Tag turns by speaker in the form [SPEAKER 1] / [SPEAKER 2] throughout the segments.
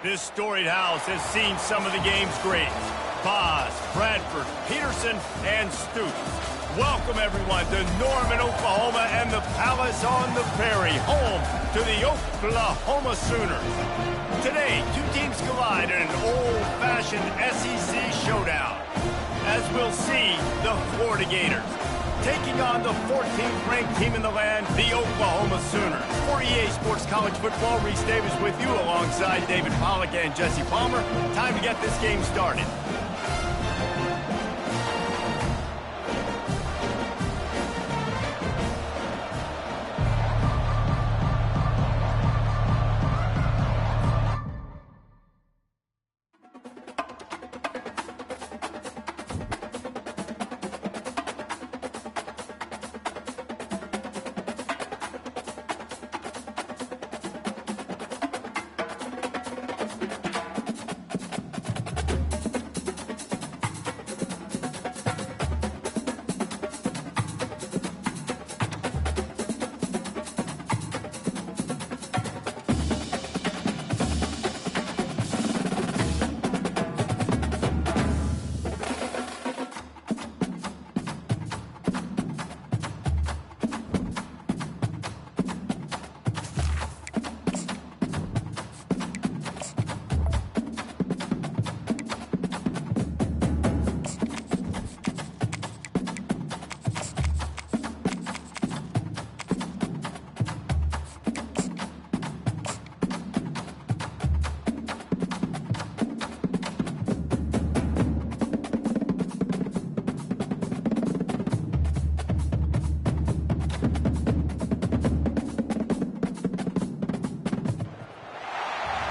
[SPEAKER 1] This storied house has seen some of the game's greats. Boz, Bradford, Peterson, and Stoops. Welcome, everyone, to Norman, Oklahoma, and the Palace on the Prairie, home to the Oklahoma Sooners. Today, two teams collide in an old-fashioned SEC showdown. As we'll see, the Florida Gators taking on the 14th ranked team in the land, the Oklahoma Sooners. For EA Sports College Football, Reese Davis with you alongside David Pollack and Jesse Palmer. Time to get this game started.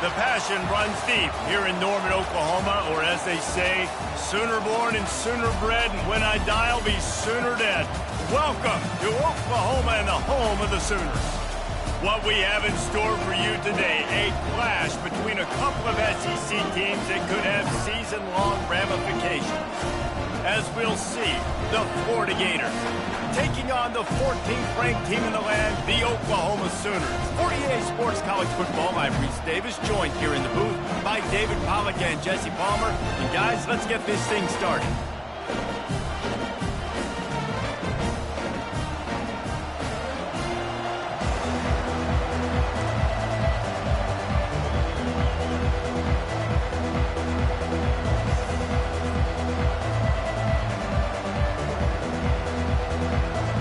[SPEAKER 1] The passion runs deep here in Norman, Oklahoma, or as they say, Sooner born and sooner bred, and when I die, I'll be sooner dead. Welcome to Oklahoma and the home of the Sooners. What we have in store for you today, a clash between a couple of SEC teams that could have season-long ramifications. As we'll see, the Florida Gators taking on the 14th ranked team in the land, the Oklahoma Sooners. For EA Sports College Football, I'm Reese Davis, joined here in the booth by David Pollack and Jesse Palmer. And guys, let's get this thing started.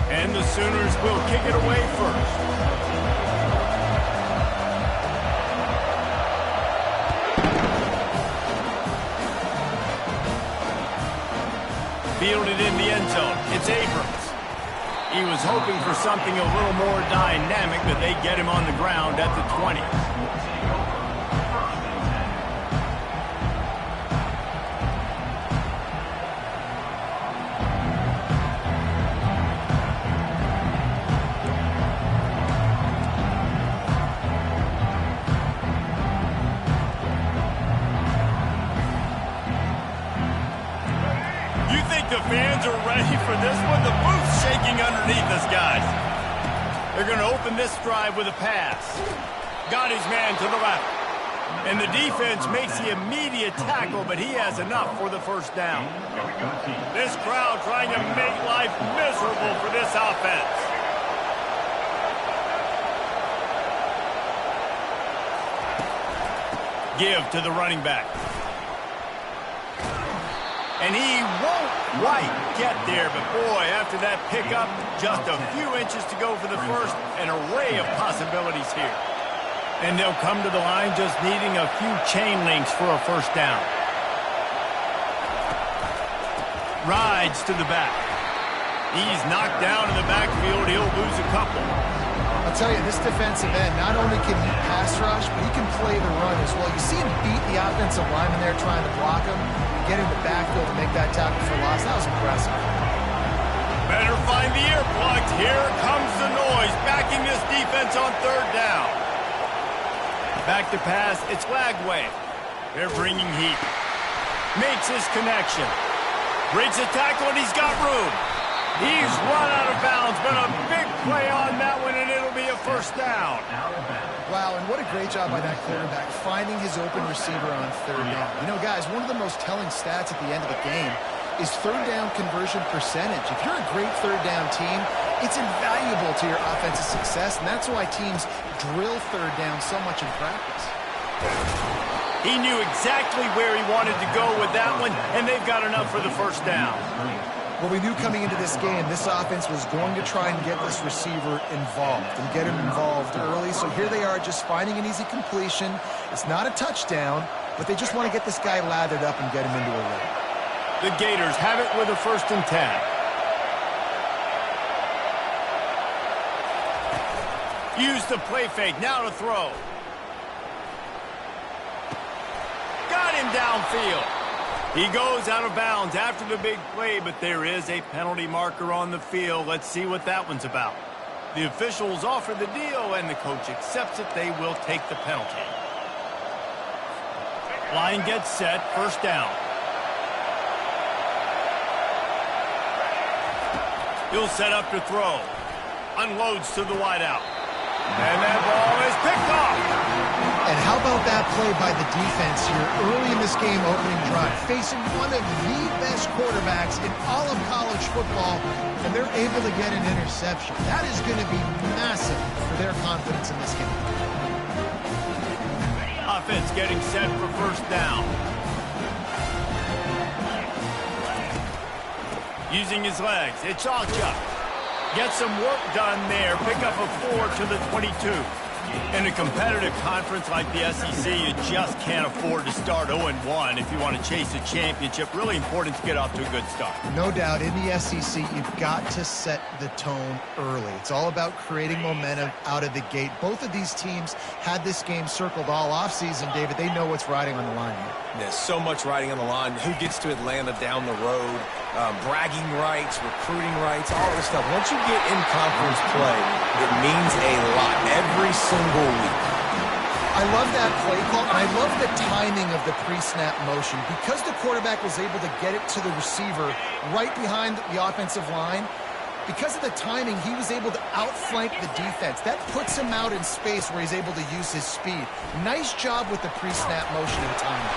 [SPEAKER 1] And the Sooners will kick it away first. Fielded in the end zone. It's Abrams. He was hoping for something a little more dynamic, but they get him on the ground at the 20. The fans are ready for this one. The booth's shaking underneath us, guys. They're going to open this drive with a pass. Got his man to the left. And the defense makes the immediate tackle, but he has enough for the first down. This crowd trying to make life miserable for this offense. Give to the running back. And he won't quite get there, but boy, after that pickup, just a few inches to go for the first, an array of possibilities here. And they'll come to the line just needing a few chain links for a first down. Rides to the back. He's knocked down in the backfield. He'll lose a couple.
[SPEAKER 2] I'll tell you, this defensive end, not only can he pass rush, but he can play the run as well. You see him beat the offensive lineman there trying to block him. Get in the backfield to make that tackle for loss. That was impressive.
[SPEAKER 1] Better find the earplugs. Here comes the noise, backing this defense on third down. Back to pass. It's Lagway. They're bringing heat. Makes his connection. Breaks a tackle, and he's got room. He's run out of bounds, but a big play on that one, and it'll be a first down.
[SPEAKER 2] Wow, and what a great job by that quarterback, finding his open receiver on third down. You know, guys, one of the most telling stats at the end of the game is third down conversion percentage. If you're a great third down team, it's invaluable to your offensive success, and that's why teams drill third down so much in practice.
[SPEAKER 1] He knew exactly where he wanted to go with that one, and they've got enough for the first down.
[SPEAKER 2] Well, we knew coming into this game, this offense was going to try and get this receiver involved and get him involved early. So here they are just finding an easy completion. It's not a touchdown, but they just want to get this guy lathered up and get him into a rhythm.
[SPEAKER 1] The Gators have it with a 1st and 10. Use the play fake, now to throw. Got him downfield. He goes out of bounds after the big play, but there is a penalty marker on the field. Let's see what that one's about. The officials offer the deal, and the coach accepts it. They will take the penalty. Line gets set, first down. He'll set up to throw. Unloads to the wideout. And that ball is picked off.
[SPEAKER 2] And how about that play by the defense here early in this game opening drive, facing one of the best quarterbacks in all of college football, and they're able to get an interception. That is going to be massive for their confidence in this game.
[SPEAKER 1] Offense getting set for first down. Using his legs, it's Alcha. Get some work done there. Pick up a 4 to the 22. In a competitive conference like the SEC, you just can't afford to start 0-1 if you want to chase a championship. Really important to get off to a good start.
[SPEAKER 2] No doubt, in the SEC, you've got to set the tone early. It's all about creating momentum out of the gate. Both of these teams had this game circled all offseason, David. They know what's riding on the line here.
[SPEAKER 3] There's so much riding on the line. Who gets to Atlanta down the road, bragging rights, recruiting rights, all this stuff. Once you get in conference play, it means a lot every single week.
[SPEAKER 2] I love that play call, and I love the timing of the pre-snap motion. Because the quarterback was able to get it to the receiver right behind the offensive line, because of the timing, he was able to outflank the defense. That puts him out in space where he's able to use his speed. Nice job with the pre-snap motion and timing.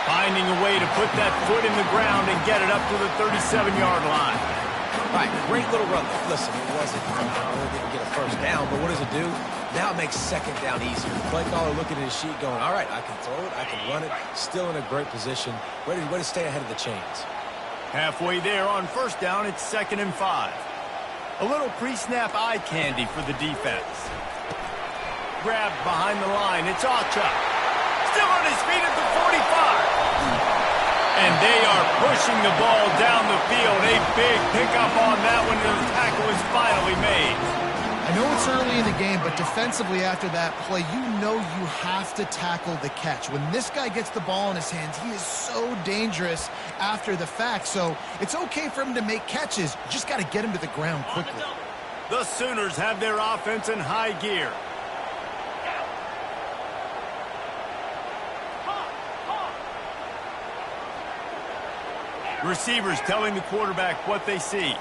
[SPEAKER 1] Finding a way to put that foot in the ground and get it up to the 37-yard line.
[SPEAKER 3] All right, great little run there. Listen, it wasn't, really didn't get a first down, but what does it do? Now it makes second down easier. The play caller looking at his sheet going, all right, I can throw it, I can run it, still in a great position, ready to stay ahead of the chains.
[SPEAKER 1] Halfway there on first down, it's 2nd and 5. A little pre-snap eye candy for the defense. Grabbed behind the line, it's Alcha. Still on his feet at the 45. And they are pushing the ball down the field. A big pickup on that one, and the tackle is finally made.
[SPEAKER 2] I know it's early in the game, but defensively after that play, you know you have to tackle the catch. When this guy gets the ball in his hands, he is so dangerous after the fact. So it's okay for him to make catches. You just got to get him to the ground quickly.
[SPEAKER 1] The Sooners have their offense in high gear. Receivers telling the quarterback what they see.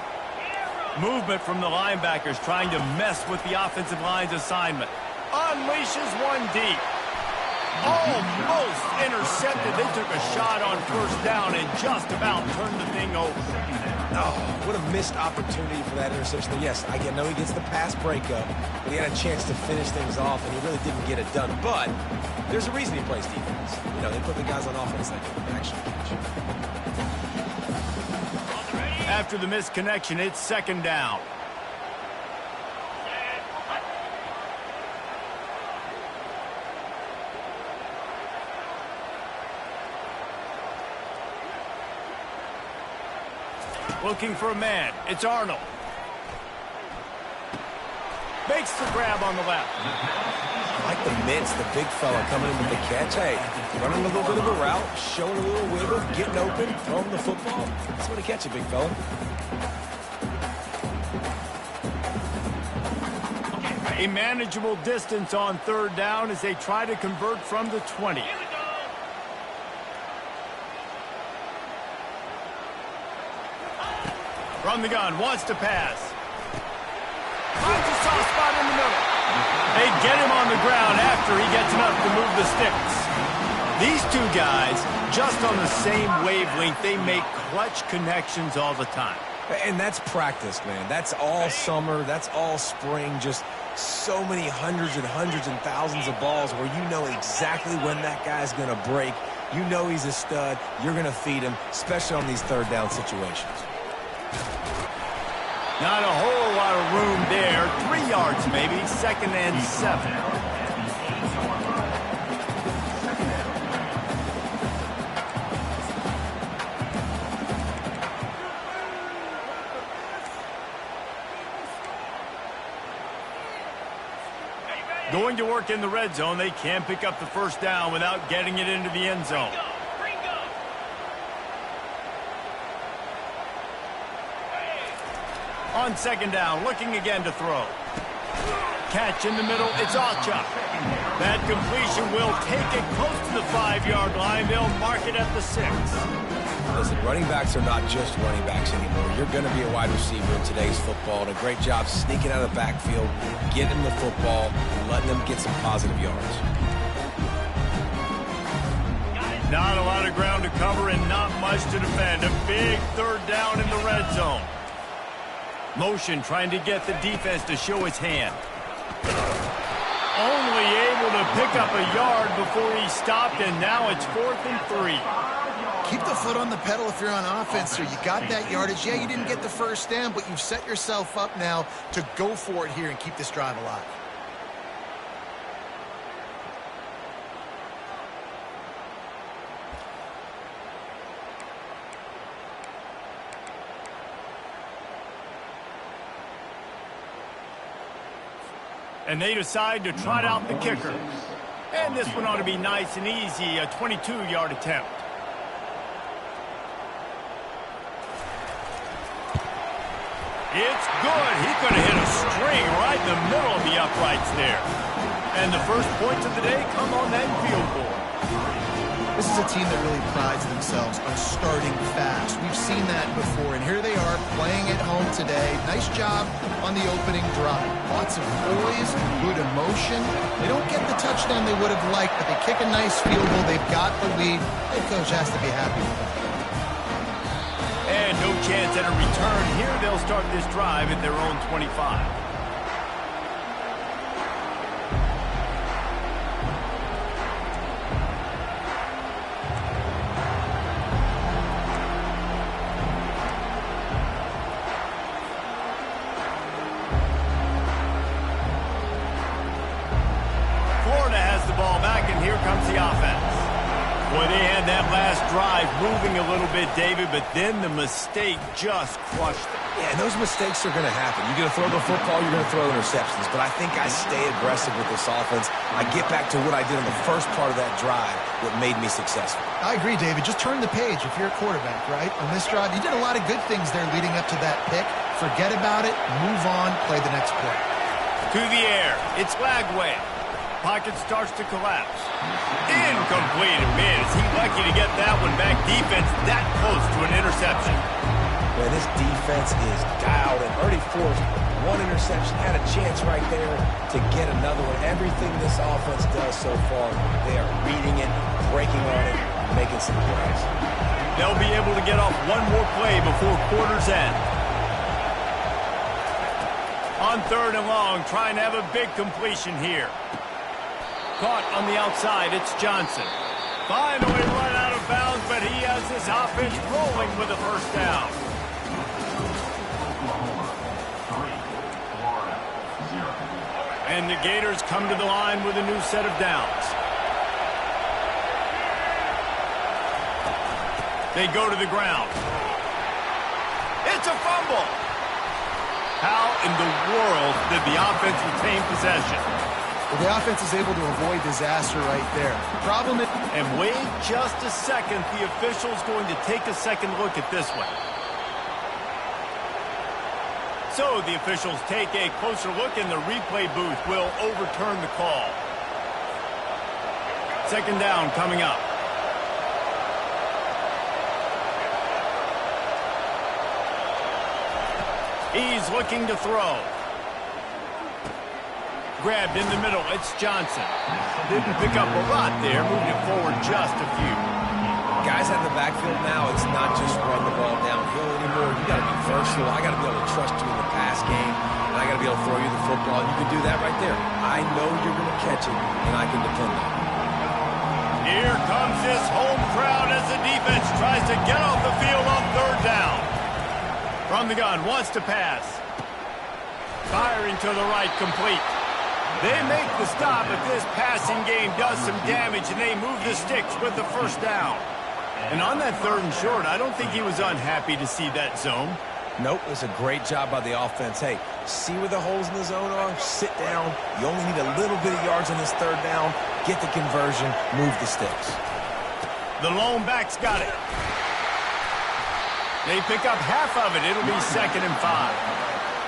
[SPEAKER 1] Movement from the linebackers trying to mess with the offensive line's assignment. Unleashes one deep. Almost intercepted. They took a shot on first down and just about turned the thing over.
[SPEAKER 3] Oh, what a missed opportunity for that interception. Yes, I know he gets the pass breakup, but he had a chance to finish things off, and he really didn't get it done. But there's a reason he plays defense. You know, they put the guys on offense that can actually catch.
[SPEAKER 1] After the missed connection, it's 2nd down. Looking for a man. It's Arnold. Makes the grab on the left.
[SPEAKER 3] I like the mitts, the big fella coming in with the catch. Hey, running a little bit of a route, showing a little wiggle, getting open, throwing the football. That's what he catch it, big fella.
[SPEAKER 1] A manageable distance on third down as they try to convert from the 20. From the gun, wants to pass. spot in the middle. They get him on the ground after he gets enough to move the sticks. These two guys, just on the same wavelength, they make clutch connections all the time.
[SPEAKER 3] And that's practice, man. That's all summer. That's all spring. Just so many hundreds and thousands of balls where you know exactly when that guy's going to break. You know he's a stud. You're going to feed him, especially on these third down situations.
[SPEAKER 1] Not a whole lot of room there. 3 yards maybe. 2nd and 7. Going to work in the red zone. They can't pick up the first down without getting it into the end zone. On 2nd down, looking again to throw. Catch in the middle, it's Ocha. That completion will take it close to the 5-yard line. They'll mark it at the 6.
[SPEAKER 3] Listen, running backs are not just running backs anymore. You're going to be a wide receiver in today's football, and a great job sneaking out of the backfield, getting the football, and letting them get some positive yards.
[SPEAKER 1] Not a lot of ground to cover and not much to defend. A big 3rd down in the red zone. Motion trying to get the defense to show its hand. Only able to pick up a yard before he stopped, and now it's 4th and 3.
[SPEAKER 2] Keep the foot on the pedal if you're on offense here. You got that yardage. Yeah, you didn't get the first down, but you've set yourself up now to go for it here and keep this drive alive.
[SPEAKER 1] And they decide to trot out the kicker. And this one ought to be nice and easy, a 22-yard attempt. It's good. He could have hit a string right in the middle of the uprights there. And the first points of the day come on that field goal.
[SPEAKER 2] This is a team that really prides themselves on starting fast. We've seen that before, and here they are playing at home today. Nice job on the opening drive. Lots of poise, good emotion. They don't get the touchdown they would have liked, but they kick a nice field goal. They've got the lead. Head coach has to be happy with them.
[SPEAKER 1] And no chance at a return here. They'll start this drive at their own 25. Here comes the offense. Boy, they had that last drive moving a little bit, David, but then the mistake just crushed them.
[SPEAKER 3] Yeah, and those mistakes are going to happen. You're going to throw the football, you're going to throw interceptions. But I think I stay aggressive with this offense. I get back to what I did in the first part of that drive, what made me successful.
[SPEAKER 2] I agree, David. Just turn the page if you're a quarterback, right? On this drive, you did a lot of good things there leading up to that pick. Forget about it, move on, play the next play.
[SPEAKER 1] To the air, it's Lagway. Pocket starts to collapse. Incomplete. Man, is he lucky to get that one back. Defense that close to an interception.
[SPEAKER 3] Man, this defense is dialed and already forced one interception. Had a chance right there to get another one. Everything this offense does so far, they are reading it, breaking on it, making some plays.
[SPEAKER 1] They'll be able to get off one more play before quarter's end. On 3rd and long, trying to have a big completion here. Caught on the outside, it's Johnson. Finally run out of bounds, but he has his offense rolling with a first down. And the Gators come to the line with a new set of downs. They go to the ground. It's a fumble. How in the world did the offense retain possession?
[SPEAKER 2] Well, the offense is able to avoid disaster right there. Problem is...
[SPEAKER 1] And wait just a second. The official's going to take a second look at this one. So the officials take a closer look, and the replay booth will overturn the call. 2nd down coming up. He's looking to throw. Grabbed in the middle. It's Johnson. Didn't pick up a lot there. Moved it forward just a few.
[SPEAKER 3] Guys out in the backfield now, it's not just run the ball downhill anymore. You got to be versatile. I got to be able to trust you in the pass game, and I got to be able to throw you the football. And you can do that right there. I know you're going to catch it, and I can depend on it.
[SPEAKER 1] Here comes this home crowd as the defense tries to get off the field on third down. From the gun, wants to pass. Firing to the right, complete. They make the stop, but this passing game does some damage, and they move the sticks with the first down. And on that third and short, I don't think he was unhappy to see that zone.
[SPEAKER 3] Nope, it was a great job by the offense. Hey, see where the holes in the zone are? Sit down. You only need a little bit of yards on this third down. Get the conversion. Move the sticks.
[SPEAKER 1] The lone back's got it. They pick up half of it. It'll be 2nd and 5.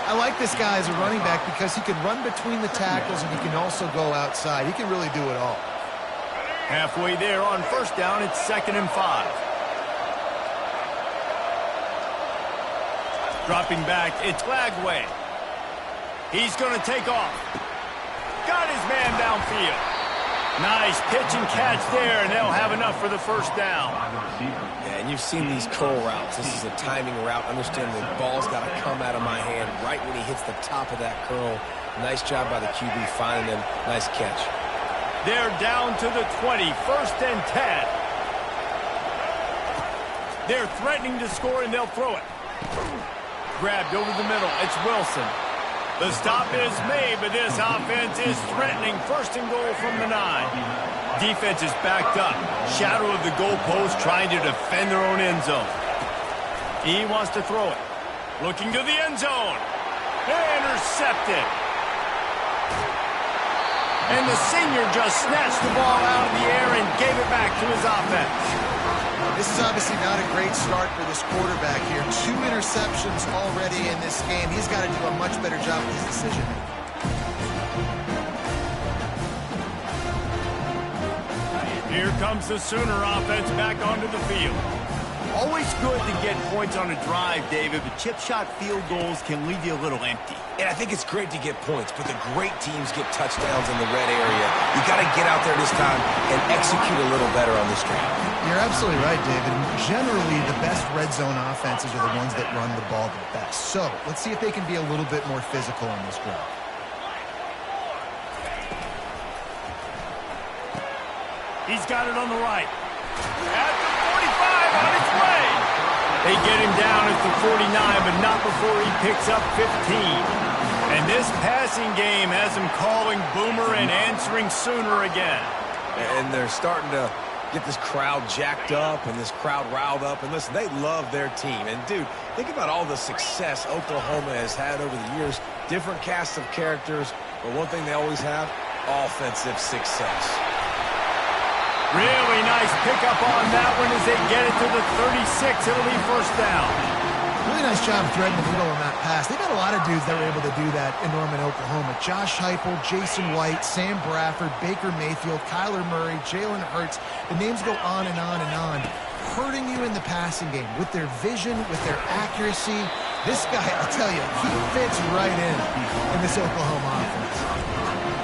[SPEAKER 2] I like this guy as a running back because he can run between the tackles and he can also go outside. He can really do it all.
[SPEAKER 1] Halfway there on first down, it's 2nd and 5. Dropping back, it's Lagway. He's going to take off. Got his man downfield. Nice pitch and catch there, and they'll have enough for the first down.
[SPEAKER 3] Yeah, and you've seen these curl routes. This is a timing route. Understand the ball's got to come out of my hand right when he hits the top of that curl. Nice job by the QB finding him. Nice catch.
[SPEAKER 1] They're down to the 20, 1st and 10. They're threatening to score, and they'll throw it. Grabbed over the middle. It's Wilson. The stop is made, but this offense is threatening. 1st and goal from the 9. Defense is backed up. Shadow of the goalpost trying to defend their own end zone. He wants to throw it. Looking to the end zone. Intercepted. And the senior just snatched the ball out of the air and gave it back to his offense.
[SPEAKER 2] This is obviously not a great start for this quarterback here. 2 interceptions already in this game. He's got to do a much better job with his decision-making.
[SPEAKER 1] Here comes the Sooner offense back onto the field. Always good to get points on a drive, David, but chip shot field goals can leave you a little empty.
[SPEAKER 3] And I think it's great to get points, but the great teams get touchdowns in the red area. You got to get out there this time and execute a little better on this drive.
[SPEAKER 2] You're absolutely right, David. Generally, the best red zone offenses are the ones that run the ball the best. So let's see if they can be a little bit more physical on this drive.
[SPEAKER 1] He's got it on the right. At the 45, on its way. They get him down at the 49, but not before he picks up 15. And this passing game has him calling Boomer and answering Sooner again.
[SPEAKER 3] And they're starting to get this crowd jacked up and this crowd riled up. And listen, they love their team. And, dude, think about all the success Oklahoma has had over the years. Different casts of characters, but one thing they always have, offensive success.
[SPEAKER 1] Really nice pickup on that one as they get it to the 36. It'll be 1st down.
[SPEAKER 2] Really nice job threading the needle on that pass. They've got a lot of dudes that were able to do that in Norman, Oklahoma. Josh Heupel, Jason White, Sam Bradford, Baker Mayfield, Kyler Murray, Jalen Hurts. The names go on and on and on. Hurting you in the passing game with their vision, with their accuracy. This guy, I'll tell you, he fits right in this Oklahoma offense.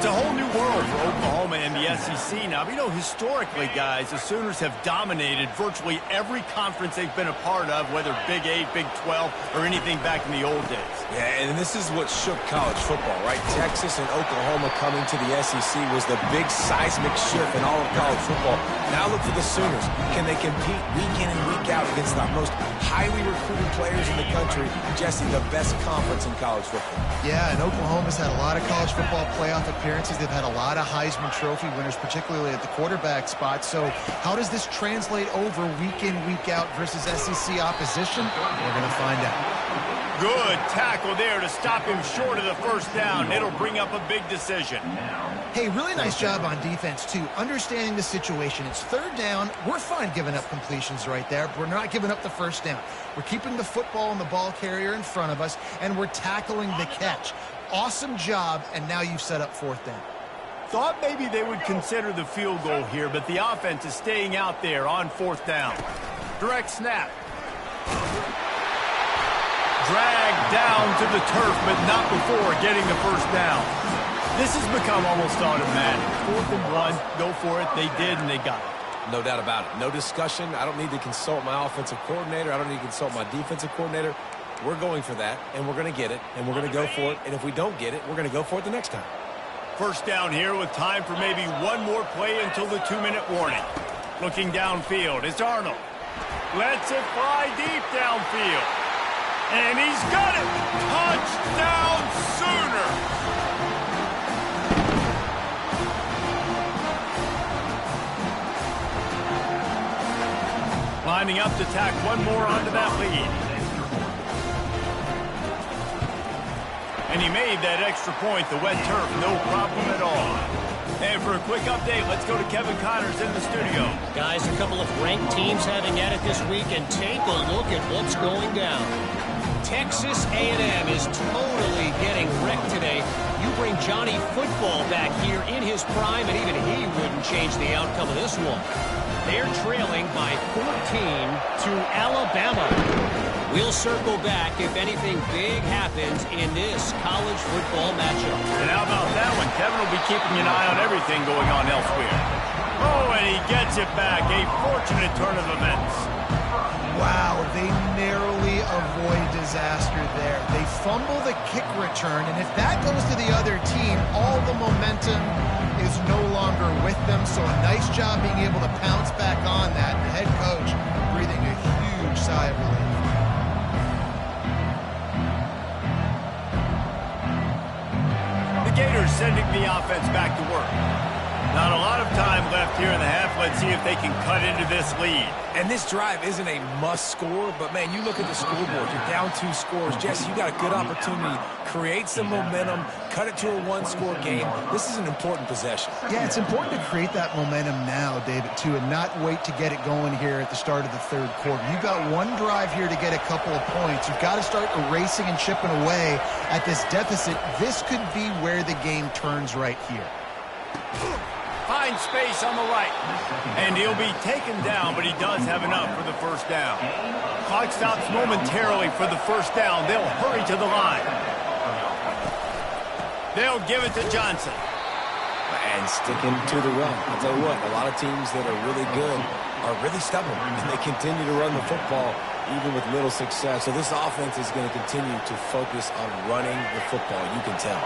[SPEAKER 1] It's a whole new world for Oklahoma and the SEC now. You know, historically, guys, the Sooners have dominated virtually every conference they've been a part of, whether Big 8, Big 12, or anything back in the old days.
[SPEAKER 3] Yeah, and this is what shook college football, right? Texas and Oklahoma coming to the SEC was the big seismic shift in all of college football. Now look for the Sooners. Can they compete week in and week out against the most highly recruited players in the country, Jesse, the best conference in college football?
[SPEAKER 2] Yeah, and Oklahoma's had a lot of college football playoff appearances. They've had a lot of Heisman Trophy winners, particularly at the quarterback spot. So how does this translate over week in, week out versus SEC opposition? We're going to find out.
[SPEAKER 1] Good tackle there to stop him short of the 1st down. It'll bring up a big decision.
[SPEAKER 2] Hey, really nice job on defense, too. Understanding the situation. It's 3rd down. We're fine giving up completions right there. We're not giving up the 1st down. We're keeping the football and the ball carrier in front of us, and we're tackling the catch. Awesome job, and now you've set up 4th down.
[SPEAKER 1] Thought maybe they would consider the field goal here, but the offense is staying out there on 4th down. Direct snap. Dragged down to the turf, but not before getting the 1st down. This has become almost automatic. 4th and 1, go for it. They did, and they got it.
[SPEAKER 3] No doubt about it. No discussion. I don't need to consult my offensive coordinator. I don't need to consult my defensive coordinator. We're going for that, and we're going to get it, and we're going to go for it. And if we don't get it, we're going to go for it the next time.
[SPEAKER 1] First down here with time for maybe one more play until the 2-minute warning. Looking downfield, it's Arnold. Lets it fly deep downfield. And he's got it! Touchdown Sooner! Lining up to tack one more onto that lead. And he made that extra point, the wet turf, no problem at all. And for a quick update, let's go to Kevin Connors in the studio.
[SPEAKER 4] Guys, a couple of ranked teams having at it this week, and take a look at what's going down. Texas A&M is totally getting wrecked today. You bring Johnny Football back here in his prime, and even he wouldn't change the outcome of this one. They're trailing by 14 to Alabama. We'll circle back if anything big happens in this college football matchup.
[SPEAKER 1] And how about that one? Kevin will be keeping an eye on everything going on elsewhere. Oh, and he gets it back. A fortunate turn of events.
[SPEAKER 2] Wow, they narrowly avoid disaster there. They fumble the kick return, and if that goes to the other team, all the momentum is no longer with them. So a nice job being able to pounce back on that. The head coach breathing a huge sigh of relief.
[SPEAKER 1] The Gators sending the offense back to work. Not a lot of time left here in the half. Let's see if they can cut into this lead.
[SPEAKER 3] And this drive isn't a must score, but man, you look at the scoreboard, you're down 2 scores. Jesse, you got a good opportunity. Create some momentum, cut it to a 1-score game. This is an important possession.
[SPEAKER 2] Yeah, it's important to create that momentum now, David, too, and not wait to get it going here at the start of the 3rd quarter. You've got one drive here to get a couple of points. You've got to start erasing and chipping away at this deficit. This could be where the game turns right here.
[SPEAKER 1] Finds space on the right. And he'll be taken down, but he does have enough for the first down. Clock stops momentarily for the first down. They'll hurry to the line. They'll give it to Johnson.
[SPEAKER 3] And sticking to the run. I'll tell you what, a lot of teams that are really good are really stubborn, and they continue to run the football even with little success. So this offense is going to continue to focus on running the football. You can tell.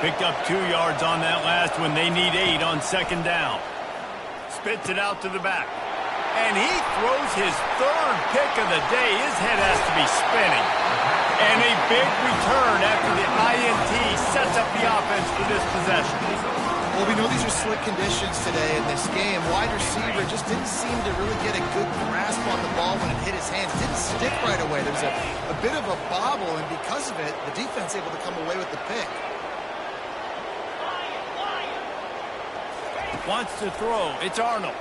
[SPEAKER 1] Picked up 2 yards on that last one. They need 8 on 2nd down. Spits it out to the back. And he throws his 3rd pick of the day. His head has to be spinning. And a big return after the INT sets up the offense for this possession.
[SPEAKER 2] Well, we know these are slick conditions today in this game. Wide receiver just didn't seem to really get a good grasp on the ball when it hit his hands. Didn't stick right away. There was a bit of a bobble, and because of it, the defense able to come away with the pick.
[SPEAKER 1] Wants to throw. It's Arnold.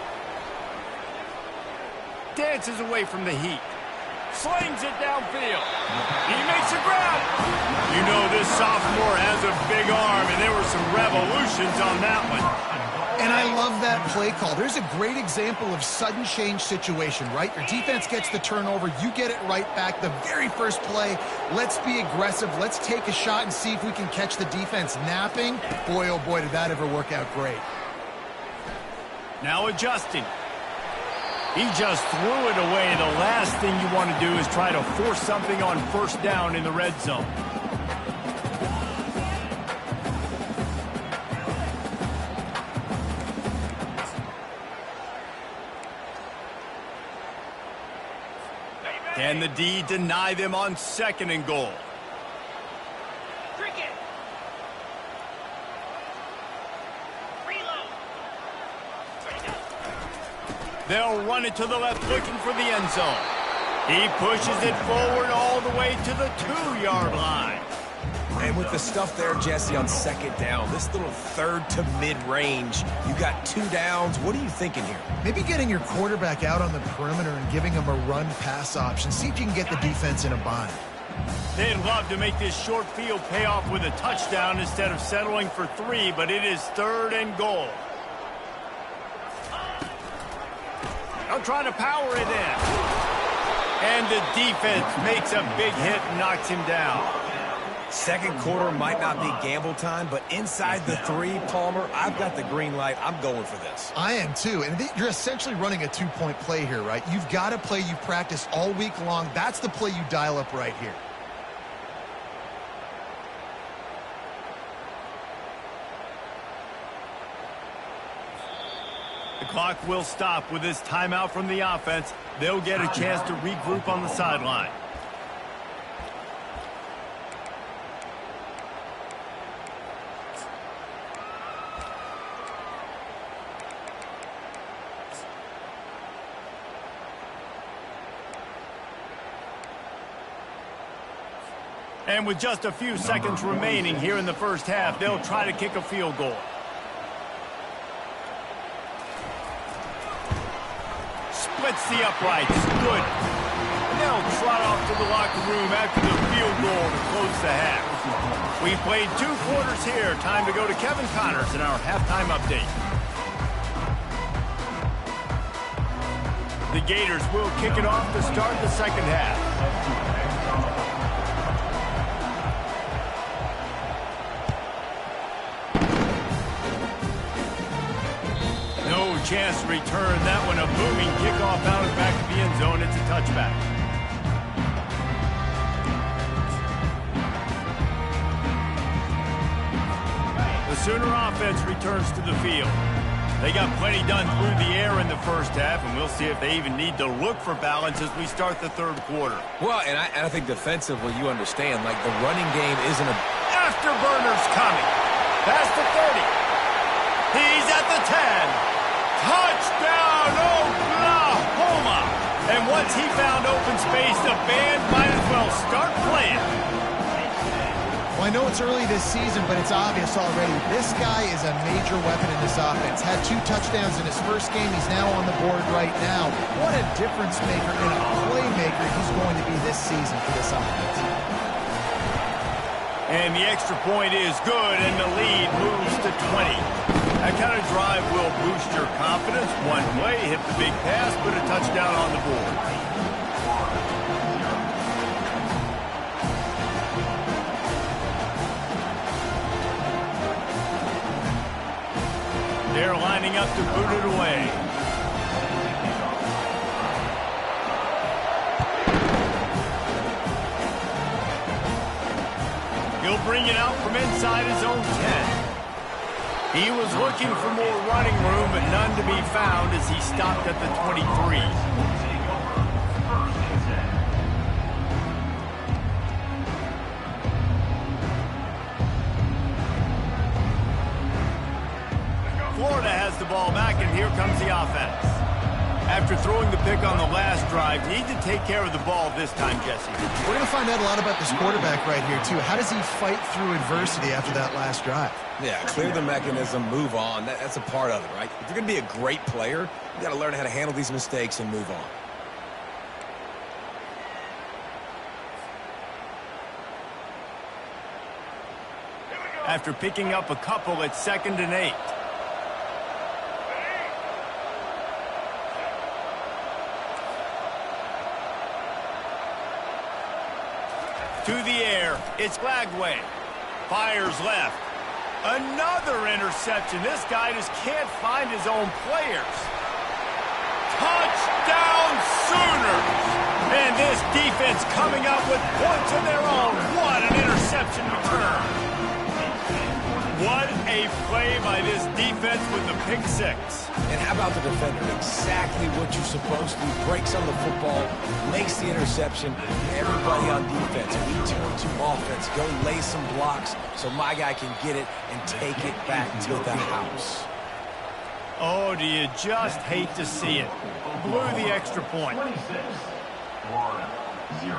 [SPEAKER 1] Dances away from the heat. Slings it downfield. He makes a grab. You know this sophomore has a big arm, and there were some revolutions on that one.
[SPEAKER 2] And I love that play call. There's a great example of sudden change situation, right? Your defense gets the turnover. You get it right back. The very first play, let's be aggressive. Let's take a shot and see if we can catch the defense napping. Boy, oh boy, did that ever work out great.
[SPEAKER 1] Now adjusting. He just threw it away. The last thing you want to do is try to force something on 1st down in the red zone. Can the D deny them on 2nd and goal? They'll run it to the left, looking for the end zone. He pushes it forward all the way to the 2-yard line.
[SPEAKER 3] And with the stuff there, Jesse, on 2nd down, this little 3rd to mid-range, you got 2 downs. What are you thinking here?
[SPEAKER 2] Maybe getting your quarterback out on the perimeter and giving him a run-pass option. See if you can get the defense in a bind.
[SPEAKER 1] They'd love to make this short field pay off with a touchdown instead of settling for 3, but it is 3rd and goal. They'll try to power it in. And the defense makes a big hit and knocks him down.
[SPEAKER 3] Second quarter might not be gamble time, but inside the 3, Palmer, I've got the green light. I'm going for this.
[SPEAKER 2] I am too, and you're essentially running a 2-point play here, right? You've got to play you've practiced all week long. That's the play you dial up right here.
[SPEAKER 1] The clock will stop with this timeout from the offense. They'll get a chance to regroup on the sideline. And with just a few seconds remaining here in the first half, they'll try to kick a field goal. Splits the uprights. Good. And they'll trot off to the locker room after the field goal to close the half. We played 2 quarters here. Time to go to Kevin Connors in our halftime update. The Gators will kick it off to start the second half. Chance to return that one. A moving kickoff out and back of the end zone. It's a touchback. The Sooner offense returns to the field. They got plenty done through the air in the first half, and we'll see if they even need to look for balance as we start the third quarter.
[SPEAKER 3] Well, and I think defensively, you understand, like the running game isn't a...
[SPEAKER 1] Afterburners coming. Past the 30. He's at the 10. Touchdown, Oklahoma! And once he found open space, the band might as well start playing.
[SPEAKER 2] Well, I know it's early this season, but it's obvious already. This guy is a major weapon in this offense. Had 2 touchdowns in his first game. He's now on the board right now. What a difference maker and a playmaker he's going to be this season for this offense.
[SPEAKER 1] And the extra point is good, and the lead moves to 20. That kind of drive will boost your confidence. One play, hit the big pass, put a touchdown on the board. They're lining up to boot it away. He'll bring it out from inside his own 10. He was looking for more running room, but none to be found as he stopped at the 23. Florida has the ball back, and here comes the offense. After throwing the pick on the last drive, need to take care of the ball this time, Jesse.
[SPEAKER 2] We're going to find out a lot about this quarterback right here, too. How does he fight through adversity after that last drive?
[SPEAKER 3] Yeah, clear the mechanism, move on. That's a part of it, right? If you're going to be a great player, you got to learn how to handle these mistakes and move on.
[SPEAKER 1] After picking up a couple, it's 2nd and 8. To the air, it's Glagway. Fires left. Another interception. This guy just can't find his own players. Touchdown Sooners! And this defense coming up with points of their own. What an interception return. What a play by this defense with the pick 6.
[SPEAKER 3] And how about the defender? Exactly what you're supposed to do. Breaks on the football, makes the interception. Everybody on defense, we turn to offense. Go lay some blocks so my guy can get it and take it back to the house.
[SPEAKER 1] Oh, do you just hate to see it? Blew the extra point.
[SPEAKER 5] Florida, 0.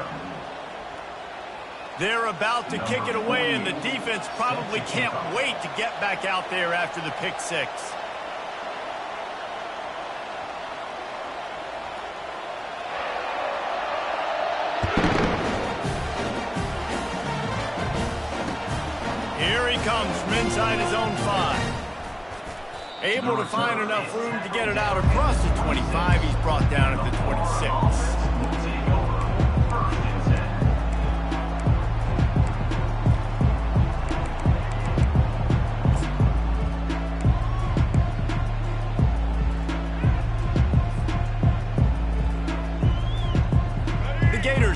[SPEAKER 1] They're about to kick it away, and the defense probably can't wait to get back out there after the pick 6. Here he comes from inside his own 5. Able to find enough room to get it out across the 25. He's brought down at the 26.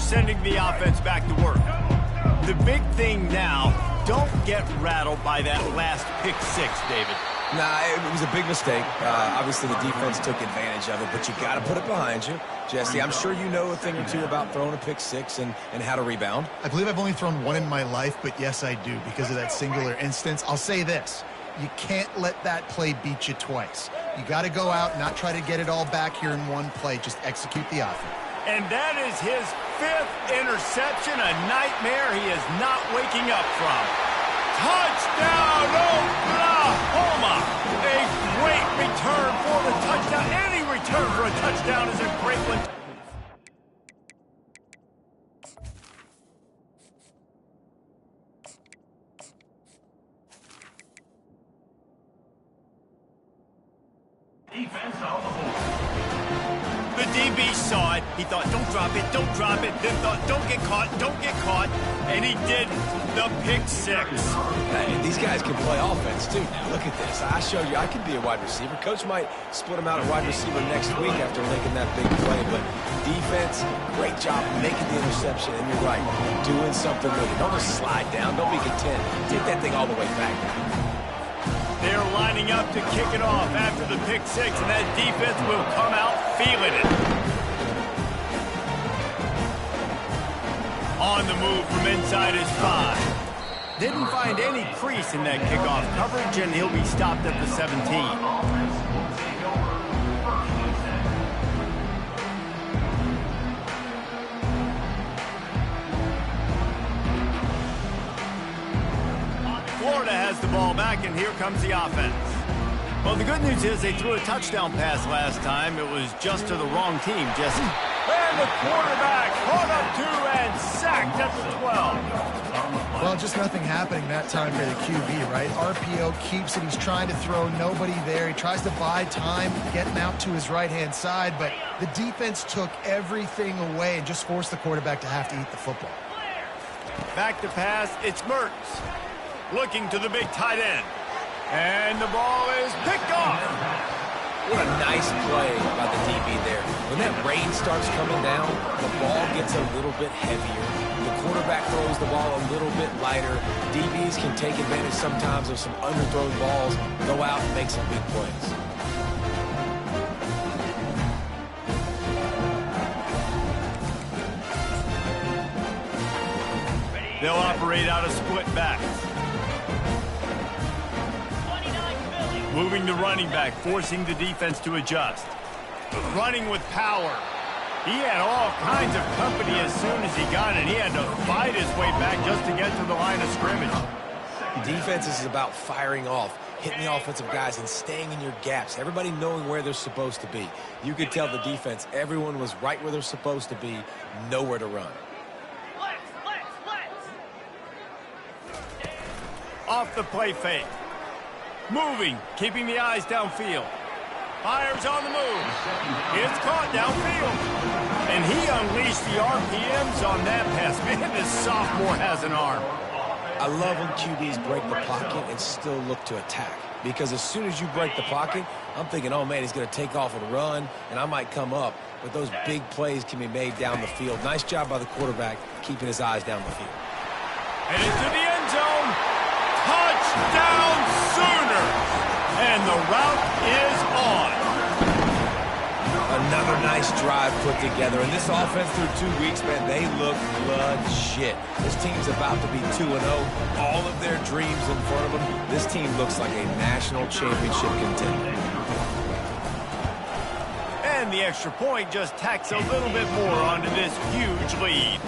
[SPEAKER 1] sending the offense back to work. The big thing now, don't get rattled by that last pick six, David.
[SPEAKER 3] Nah, it was a big mistake. Obviously, the defense took advantage of it, but you got to put it behind you. Jesse, I'm sure you know a thing or two about throwing a pick six and how to rebound.
[SPEAKER 2] I believe I've only thrown one in my life, but yes, I do because of that singular instance. I'll say this. You can't let that play beat you twice. You got to go out and not try to get it all back here in one play. Just execute the offense.
[SPEAKER 1] And that is his 5th interception, a nightmare he is not waking up from. Touchdown, Oklahoma! A great return for the touchdown. Any return for a touchdown is a great one.
[SPEAKER 5] Defense on the board.
[SPEAKER 1] The DB saw it. He thought, don't drop it, don't drop it. Then thought, don't get caught, don't get caught. And he didn't. The pick six.
[SPEAKER 3] Hey, these guys can play offense, too. Now, look at this. I show you I can be a wide receiver. Coach might split him out at wide receiver next week after making that big play. But defense, great job making the interception. And you're right, doing something with it. Don't just slide down. Don't be content. Take that thing all the way back.
[SPEAKER 1] They're lining up to kick it off after the pick six, and that defense will come out feeling it. On the move from inside his 5. Didn't find any crease in that kickoff coverage, and he'll be stopped at the 17. Florida has the ball back, and here comes the offense. Well, the good news is they threw a touchdown pass last time. It was just to the wrong team, Jesse. And the quarterback caught up to and sacked at the 12.
[SPEAKER 2] Well, just nothing happening that time for the QB, right? RPO keeps it. He's trying to throw, nobody there. He tries to buy time, getting out to his right-hand side, but the defense took everything away and just forced the quarterback to have to eat the football.
[SPEAKER 1] Back to pass, it's Mertz. Looking to the big tight end. And the ball is picked off.
[SPEAKER 3] What a nice play by the DB there. When that rain starts coming down, the ball gets a little bit heavier. The quarterback throws the ball a little bit lighter. DBs can take advantage sometimes of some underthrown balls, go out and make some big plays.
[SPEAKER 1] They'll operate out of split backs. Moving the running back, forcing the defense to adjust. Running with power. He had all kinds of company as soon as he got it. He had to fight his way back just to get to the line of scrimmage.
[SPEAKER 3] Defense is about firing off, hitting the offensive guys, and staying in your gaps. Everybody knowing where they're supposed to be. You could tell the defense, everyone was right where they're supposed to be, nowhere to run.
[SPEAKER 1] Off the play fake. Moving, keeping the eyes downfield. Fires on the move. It's caught downfield. And he unleashed the RPMs on that pass. Man, this sophomore has an arm.
[SPEAKER 3] I love when QBs break the pocket and still look to attack. Because as soon as you break the pocket, I'm thinking, oh, man, he's going to take off and run, and I might come up. But those big plays can be made down the field. Nice job by the quarterback keeping his eyes down the field.
[SPEAKER 1] And into the end zone. Touchdown Sooners! And the route is on.
[SPEAKER 3] Another nice drive put together. And this offense through 2 weeks, man, they look legit. This team's about to be 2-0. All of their dreams in front of them. This team looks like a national championship contender.
[SPEAKER 1] And the extra point just tacks a little bit more onto this huge lead.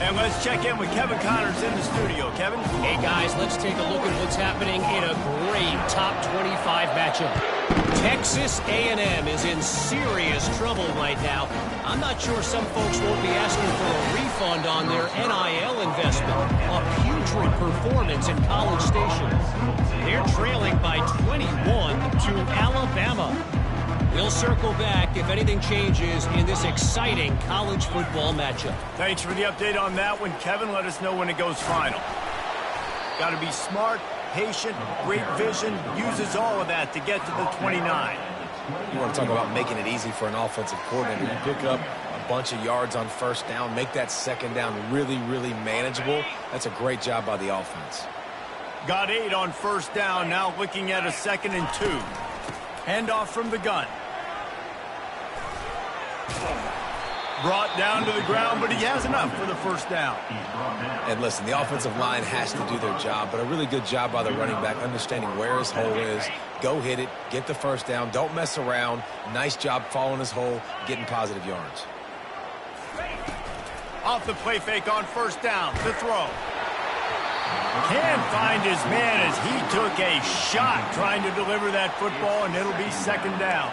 [SPEAKER 1] And let's check in with Kevin Connors in the studio. Kevin?
[SPEAKER 4] Hey, guys, let's take a look at what's happening in a great top 25 matchup. Texas A&M is in serious trouble right now. I'm not sure some folks won't be asking for a refund on their NIL investment. A putrid performance in College Station. They're trailing by 21 to Alabama. We'll circle back if anything changes in this exciting college football matchup.
[SPEAKER 1] Thanks for the update on that one, Kevin. Let us know when it goes final. Got to be smart, patient, great vision. Uses all of that to get to the 29.
[SPEAKER 3] You want to talk about making it easy for an offensive coordinator. You pick up a bunch of yards on first down, make that second down really, really manageable. That's a great job by the offense.
[SPEAKER 1] Got 8 on first down, now looking at a 2nd and 2. Handoff from the gun. Brought down to the ground, but he has enough for the first down.
[SPEAKER 3] And listen, the offensive line has to do their job, but a really good job by the running back understanding where his hole is. Go hit it, get the first down, don't mess around. Nice job following his hole, getting positive yards.
[SPEAKER 1] Off the play fake on first down, the throw. Can't find his man as he took a shot trying to deliver that football, and it'll be 2nd down.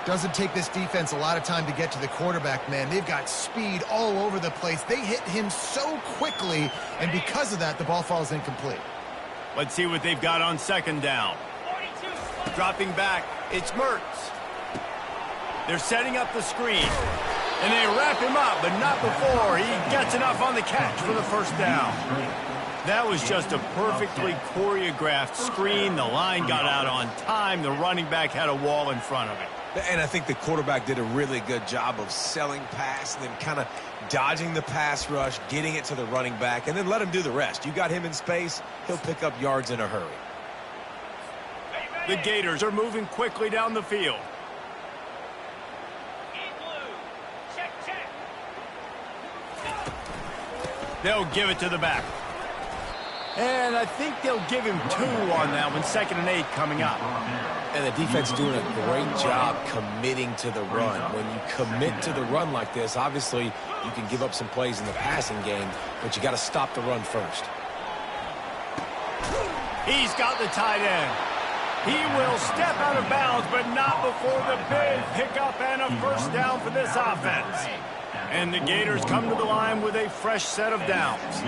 [SPEAKER 2] Doesn't take this defense a lot of time to get to the quarterback, man. They've got speed all over the place. They hit him so quickly, and because of that, the ball falls incomplete.
[SPEAKER 1] Let's see what they've got on 2nd down. Dropping back, it's Mertz. They're setting up the screen, and they wrap him up, but not before he gets enough on the catch for the first down. That was just a perfectly choreographed screen. The line got out on time. The running back had a wall in front of it.
[SPEAKER 3] And I think the quarterback did a really good job of selling pass and then kind of dodging the pass rush, getting it to the running back, and then let him do the rest. You got him in space, he'll pick up yards in a hurry.
[SPEAKER 1] The Gators are moving quickly down the field. They'll give it to the back. And I think they'll give him 2 on that one. 2nd and 8 coming up.
[SPEAKER 3] And the defense doing a great job committing to the run. When you commit to the run like this, obviously you can give up some plays in the passing game, but you got to stop the run first.
[SPEAKER 1] He's got the tight end. He will step out of bounds, but not before the big pickup and a first down for this offense. And the Gators come to the line with a fresh set of downs.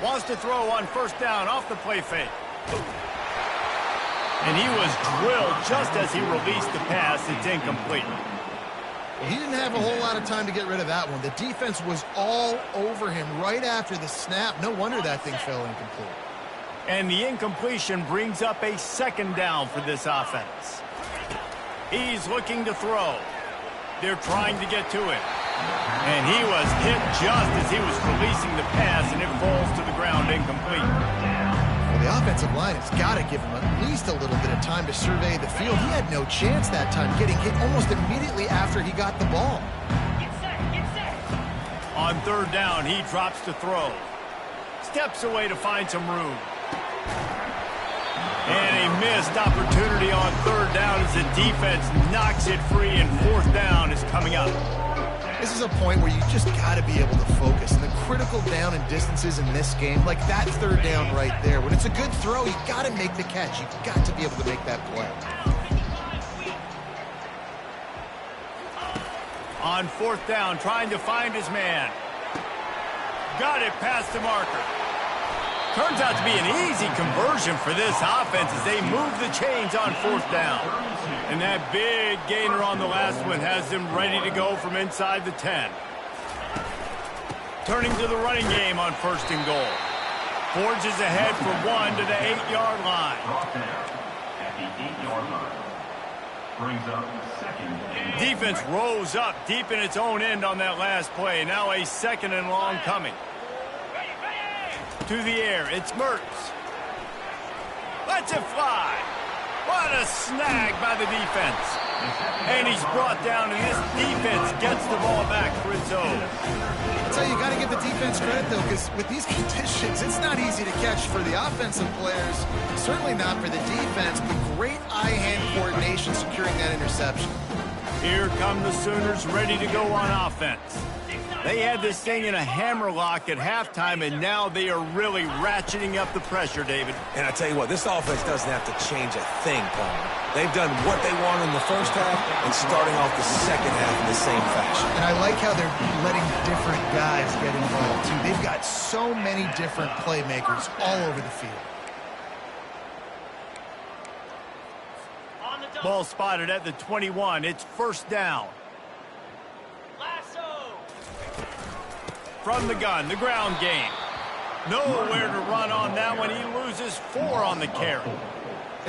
[SPEAKER 1] Wants to throw on first down off the play fake. And he was drilled just as he released the pass. It's incomplete.
[SPEAKER 2] He didn't have a whole lot of time to get rid of that one. The defense was all over him right after the snap. No wonder that thing fell incomplete.
[SPEAKER 1] And the incompletion brings up a 2nd down for this offense. He's looking to throw. They're trying to get to it. And he was hit just as he was releasing the pass, and it falls to the ground incomplete.
[SPEAKER 2] Well, the offensive line has got to give him at least a little bit of time to survey the field. He had no chance that time, getting hit almost immediately after he got the ball.
[SPEAKER 1] Get set. On 3rd down, he drops to throw. Steps away to find some room. And a missed opportunity on 3rd down as the defense knocks it free, and 4th down is coming up.
[SPEAKER 2] This is a point where you just got to be able to focus. And the critical down and distances in this game, like that 3rd down right there, when it's a good throw, you got to make the catch. You've got to be able to make that play.
[SPEAKER 1] On 4th down, trying to find his man. Got it past the marker. Turns out to be an easy conversion for this offense as they move the chains on 4th down. And that big gainer on the last one has them ready to go from inside the 10. Turning to the running game on 1st and goal. Forges ahead for 1 to the 8-yard line.
[SPEAKER 5] At the 8-yard line. Brings up 2nd and
[SPEAKER 1] Defense rose up deep in its own end on that last play. Now a 2nd and long coming. To the air, it's Mertz. Lets it fly. What a snag by the defense. And he's brought down, and this defense gets the ball back for its own.
[SPEAKER 2] That's how you got to give the defense credit, though, because with these conditions, it's not easy to catch for the offensive players. Certainly not for the defense, but great eye-hand coordination securing that interception.
[SPEAKER 1] Here come the Sooners ready to go on offense. They had this thing in a hammerlock at halftime, and now they are really ratcheting up the pressure, David.
[SPEAKER 3] And I tell you what, this offense doesn't have to change a thing, Palmer. They've done what they want in the first half and starting off the second half in the same fashion.
[SPEAKER 2] And I like how they're letting different guys get involved, too. They've got so many different playmakers all over the field.
[SPEAKER 1] Ball spotted at the 21. It's 1st down. From the gun, the ground game. Nowhere to run on that one. He loses 4 on the carry.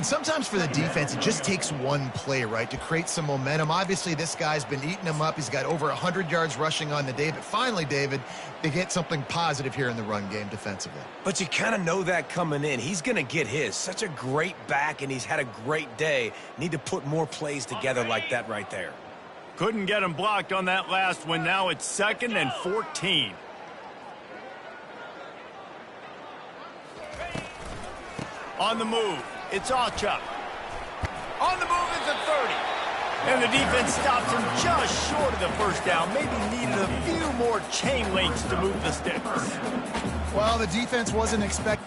[SPEAKER 2] And sometimes for the defense, it just takes one play, right, to create some momentum. Obviously, this guy's been eating them up. He's got over 100 yards rushing on the day. But finally, David, they get something positive here in the run game defensively.
[SPEAKER 3] But you kind of know that coming in. He's going to get his. Such a great back, and he's had a great day. Need to put more plays together like that right there.
[SPEAKER 1] Couldn't get him blocked on that last one. Now it's 2nd and 14. On the move, it's Ochuk. On the move, it's a 30. And the defense stops him just short of the first down. Maybe needed a few more chain links to move the sticks.
[SPEAKER 2] Well, the defense wasn't expecting.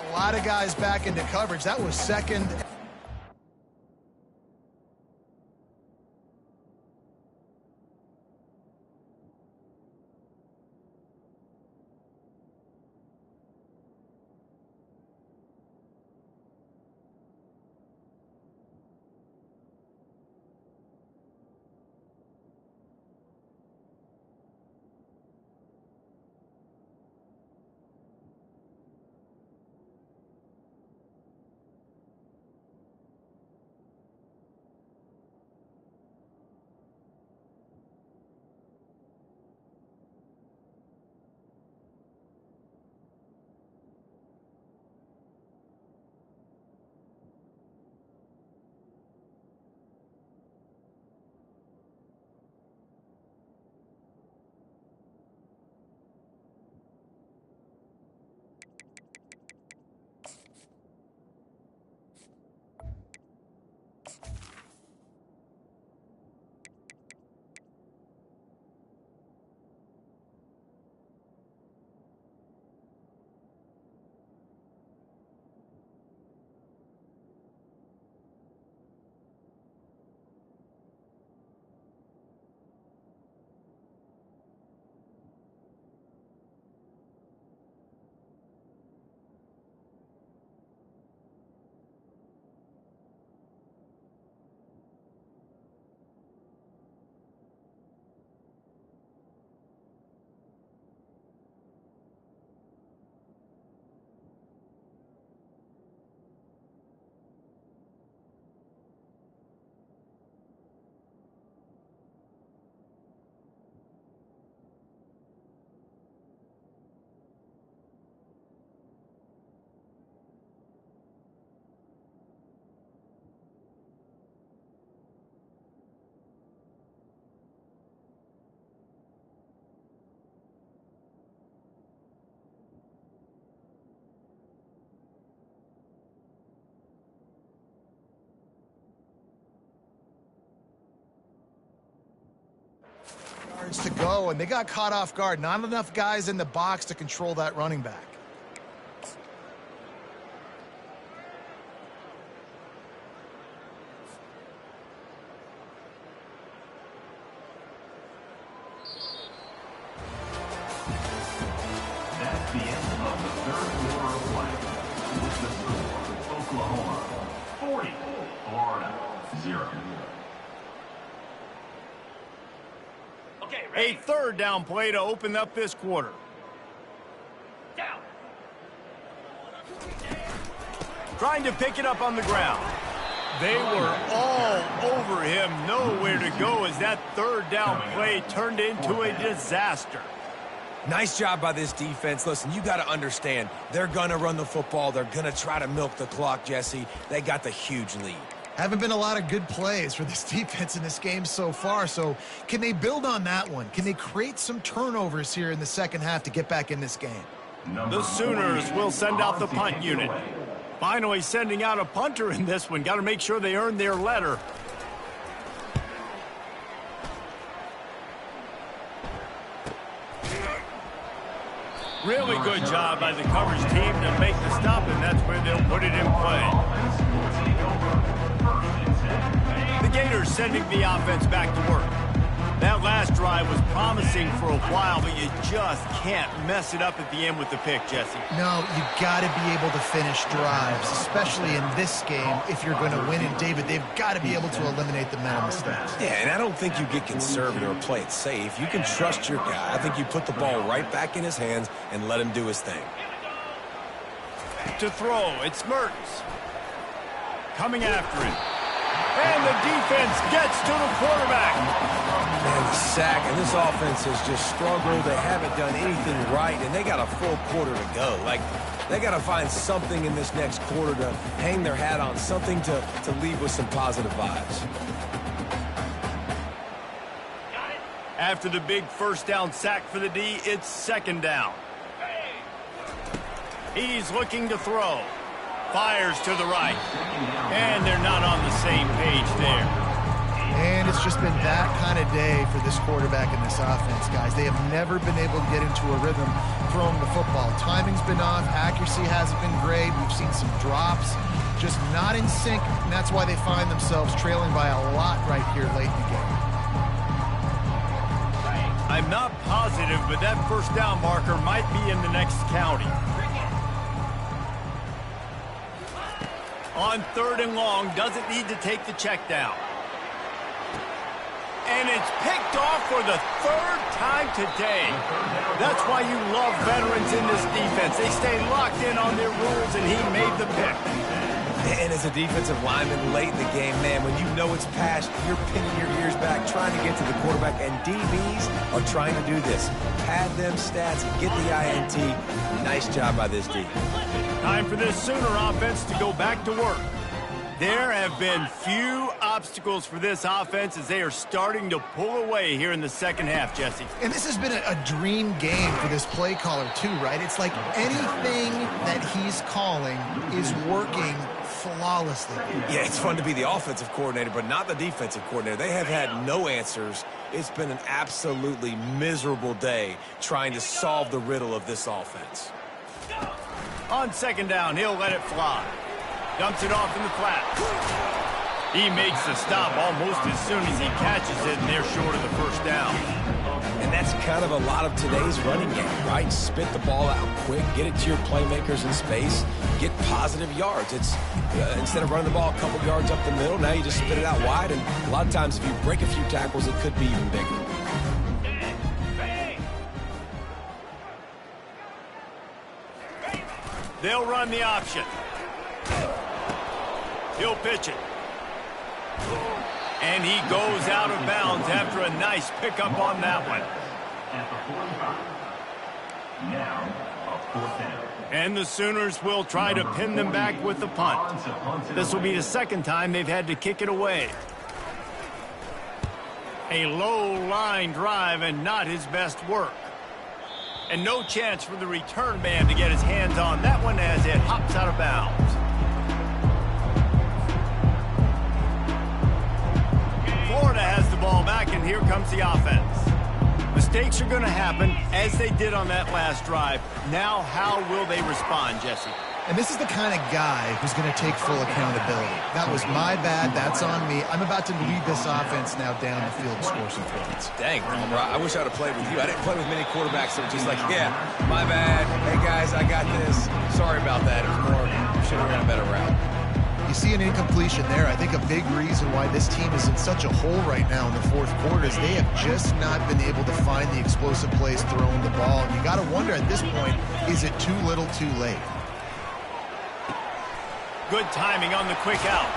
[SPEAKER 2] A lot of guys back into coverage. That was 2nd. To go, and they got caught off guard. Not enough guys in the box to control that running back.
[SPEAKER 5] That's the end of the 3rd quarter of play. With the score, Oklahoma 40, Florida 0.
[SPEAKER 1] A 3rd down play to open up this quarter.
[SPEAKER 5] Down.
[SPEAKER 1] Trying to pick it up on the ground. They were all over him. nowhere to go as that third down play turned into a disaster.
[SPEAKER 3] Nice job by this defense. Listen, you got to understand, they're going to run the football. They're going to try to milk the clock, Jesse. They got the huge lead.
[SPEAKER 2] Haven't been a lot of good plays for this defense in this game so far, so can they build on that one? Can they create some turnovers here in the second half to get back in this game?
[SPEAKER 1] The Sooners will send out the punt unit. Finally sending out a punter in this one. Got to make sure they earn their letter. Really good job by the coverage team to make the stop, and that's where they'll put it in play. The Gators sending the offense back to work. That last drive was promising for a while, but you just can't mess it up at the end with the pick, Jesse.
[SPEAKER 2] No, you got to be able to finish drives, especially in this game if you're going to win. And, David, they've got to be able to eliminate the mental mistakes.
[SPEAKER 3] Yeah, and I don't think you get conservative or play it safe. You can trust your guy. I think you put the ball right back in his hands and let him do his thing.
[SPEAKER 1] To throw, it's Mertens. Coming after it. And the defense gets to the quarterback.
[SPEAKER 3] Man, the sack, and this offense has just struggled. They haven't done anything right, and they got a full quarter to go. Like, they got to find something in this next quarter to hang their hat on, something to leave with some positive vibes.
[SPEAKER 1] After the big first down sack for the D, it's second down. He's looking to throw. Fires to the right. And they're not on the same page there.
[SPEAKER 2] And it's just been that kind of day for this quarterback and this offense, guys. They have never been able to get into a rhythm throwing the football. Timing's been off. Accuracy hasn't been great. We've seen some drops. Just not in sync, and that's why they find themselves trailing by a lot right here late in the game.
[SPEAKER 1] I'm not positive, but that first down marker might be in the next county. On third and long, doesn't need to take the check down. And it's picked off for the third time today. That's why you love veterans in this defense. They stay locked in on their rules, and he made the pick.
[SPEAKER 3] And as a defensive lineman late in the game, man, when you know it's past, you're pinning your ears back, trying to get to the quarterback, and DBs are trying to do this. Pad them stats, get the INT. Nice job by this D.
[SPEAKER 1] Time for this Sooner offense to go back to work. There have been few obstacles for this offense as they are starting to pull away here in the second half, Jesse.
[SPEAKER 2] And this has been a dream game for this play caller too, right? It's like anything that he's calling is working flawlessly.
[SPEAKER 3] Yeah, it's fun to be the offensive coordinator, but not the defensive coordinator. They have had no answers. It's been an absolutely miserable day trying to solve the riddle of this offense.
[SPEAKER 1] On second down, he'll let it fly. Dumps it off in the flat. He makes the stop almost as soon as he catches it, and they're short of the first down.
[SPEAKER 3] And that's kind of a lot of today's running game, right? Spit the ball out quick, get it to your playmakers in space, get positive yards. It's instead of running the ball a couple yards up the middle, now you just spit it out wide, and a lot of times if you break a few tackles, it could be even bigger.
[SPEAKER 1] They'll run the option. He'll pitch it. And he goes out of bounds after a nice pickup on that one.
[SPEAKER 5] At the 45. Now, a fourth down.
[SPEAKER 1] And the Sooners will try to pin them back with the punt. This will be the second time they've had to kick it away. A low line drive and not his best work. And no chance for the return man to get his hands on that one as it hops out of bounds. Florida has the ball back, and here comes the offense. Mistakes are going to happen, as they did on that last drive. Now, how will they respond, Jesse?
[SPEAKER 2] And this is the kind of guy who's going to take full accountability. That was my bad. That's on me. I'm about to lead this offense now down the field and score some points.
[SPEAKER 3] Dang, I wish I would have played with you. I didn't play with many quarterbacks that were just like, yeah, my bad. Hey, guys, I got this. Sorry about that. It was more, should have ran a better route.
[SPEAKER 2] You see an incompletion there. I think a big reason why this team is in such a hole right now in the fourth quarter is they have just not been able to find the explosive plays throwing the ball. And you got to wonder at this point, is it too little too late?
[SPEAKER 1] Good timing on the quick out.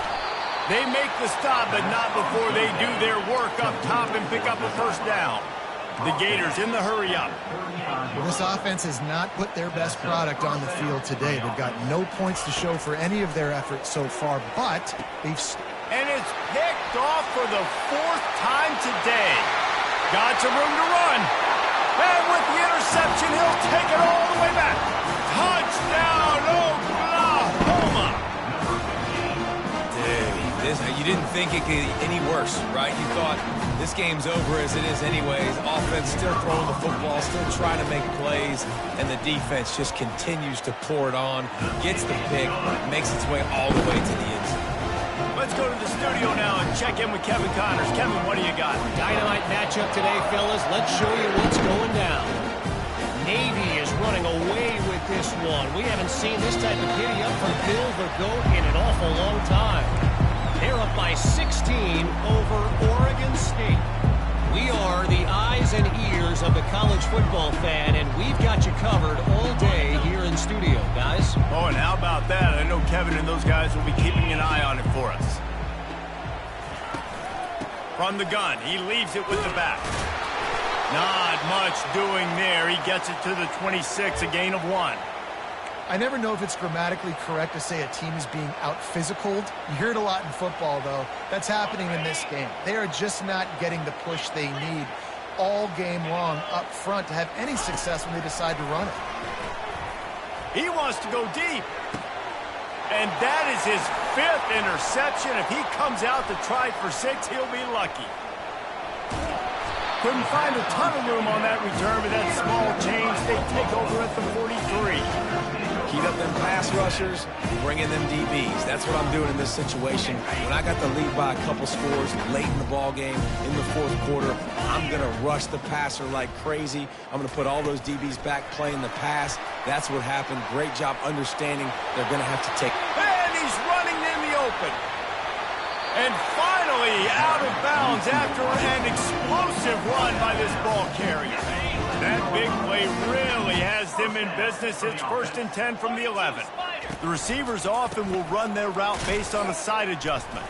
[SPEAKER 1] They make the stop, but not before they do their work up top and pick up a first down. The Gators in the hurry up.
[SPEAKER 2] This offense has not put their best product on the field today. They've got no points to show for any of their efforts so far, but they've...
[SPEAKER 1] And it's picked off for the 4th time today. Got some room to run. And with the interception, he'll take it all the way back. Touchdown, Oklahoma!
[SPEAKER 3] Dude, you didn't think it could get any worse, right? You thought this game's over as it is anyways. Offense still throwing the football, still trying to make plays, and the defense just continues to pour it on, gets the pick, makes its way all the way to the end zone.
[SPEAKER 1] Let's go to the studio now and check in with Kevin Connors. Kevin, what do you got?
[SPEAKER 4] Dynamite matchup today, fellas. Let's show you what's going down. Navy is running away with this one. We haven't seen this type of giddy-up from Bill the GOAT in an awful long time. They're up by 16 over Oregon State. We are the eyes and ears of the college football fan, and we've got you covered all day here in studio, guys.
[SPEAKER 1] Oh, and how about that? I know Kevin and those guys will be keeping an eye on it for us. From the gun, he leaves it with the back. Not much doing there. He gets it to the 26, a gain of 1.
[SPEAKER 2] I never know if it's grammatically correct to say a team is being out-physicaled. You hear it a lot in football, though. That's happening in this game. They are just not getting the push they need all game long up front to have any success when they decide to run it.
[SPEAKER 1] He wants to go deep. And that is his 5th interception. If he comes out to try for 6, he'll be lucky. Couldn't find a ton of room on that return, but that small change, they take over at the 43.
[SPEAKER 3] Heat up them pass rushers, bring in them DBs. That's what I'm doing in this situation. When I got the lead by a couple scores late in the ball game, in the 4th quarter, I'm going to rush the passer like crazy. I'm going to put all those DBs back playing the pass. That's what happened. Great job understanding they're going to have to take.
[SPEAKER 1] And he's running in the open. And finally out of bounds after an explosive run by this ball carrier. That big play really has them in business. It's 1st and 10 from the 11. The receivers often will run their route based on a side adjustment.